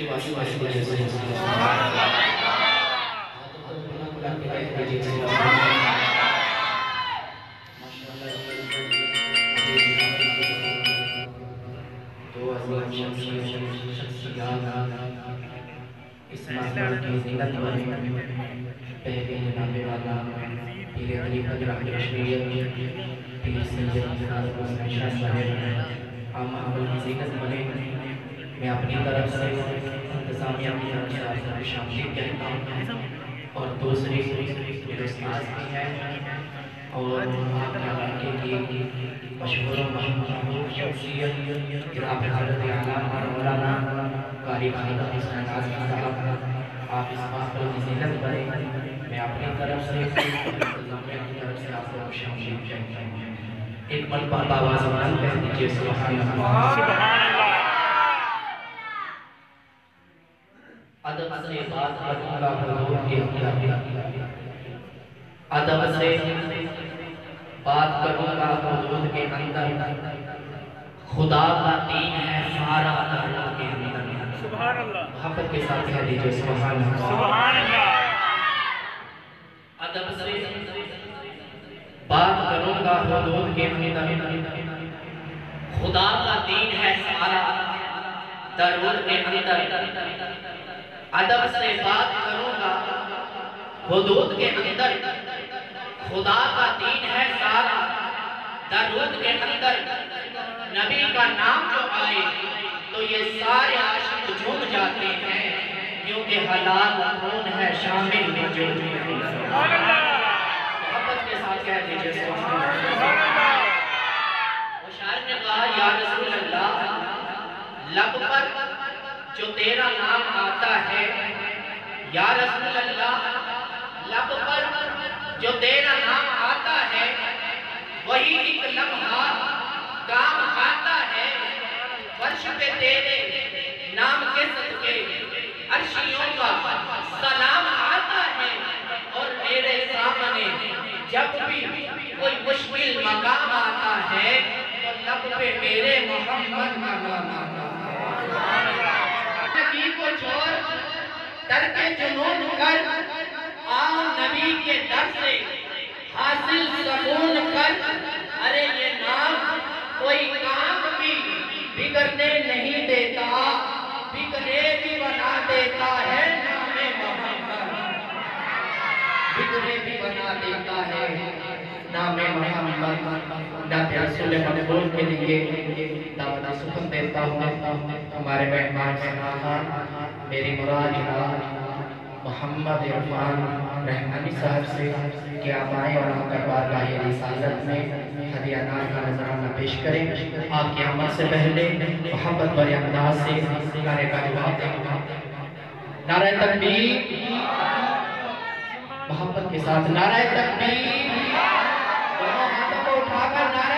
واسی واسی وجہ سے سبحان اللہ تو عظیم شخصیات اس محفل کی زینت بنے پہلے جناب والا پیر علی حضرت رشید پیر سید حضرت حسین شاہ صاحب عام محفل کی زینت بنے میں اپنی طرف سے انتظامیہ کی طرف سے آپ کو شامل کہتا ہوں اور دوسری میرے استاد بھی ہیں اور آپ کے علاقے کی مشہور و مشہور شخصیت جناب حضرت علامہ مولانا قاری خالد حسین ناظمی صاحب آپ اس محفل کی زینت بنے میں اپنی طرف سے انتظامیہ کی طرف سے آپ کو شامل کہتا ہوں ایک مرتبہ باواز آواز کہہ دیجیے سبحان اللہ ادب سے بات کروں گا حضور کے اندر ادب سے بات کروں گا حضور کے اندر خدا کا دین ہے سارا حضور کے اندر سبحان اللہ محبت کے ساتھ کہہ دیجئے سبحان اللہ سبحان اللہ ادب سے بات کروں گا حضور کے اندر خدا کا دین ہے سارا درود کے اندر ادب سے بات کروں گا حدود کے اندر خدا کا دین ہے سارا درود کے اندر نبی کا نام جو آئے تو یہ سارے عاشق جھوم جاتے ہیں کیونکہ حلال خون ہے شامل وجود محبت کے ساتھ کہہ دیجئے سبحان اللہ وہ شاعر نے کہا یا رسول اللہ لب پر جو تیرا نام آتا ہے یا رسول اللہ لب پر جو تیرا نام آتا ہے وہی ایک لمحہ کام آتا ہے فرش پہ تیرے نام کے صدقے عرشیوں کا سلام آتا ہے اور میرے سامنے جب بھی کوئی مشکل مقام آتا ہے تو لب پہ میرے محمد کا نام آتا ہے کو چھوڑ ترک جنون کر آؤ نبی کے در سے حاصل سکون کر ارے یہ نام کوئی کام بھی بگڑنے نہیں دیتا بگڑے بھی بنا دیتا ہے نام محمد بگڑے بھی بنا دیتا ہے نام محمد نبی رسول مقبول کے لیے دعوت سکن دیتا ہوں ہمارے مہمان میری مراد محمد عرفان رحمانی صاحب سے کہ آپ آئیں اور آپ کا بارگاہ رسالت میں ہدیہ ناز کا نظرانہ پیش کریں آپ کی آمد سے پہلے محبت بڑے انداز سے گانے کا جواب دیں نعرہ تکبیر محبت کے ساتھ نعرہ تکبیر دونوں ہاتھوں کو اٹھا کر نعرہ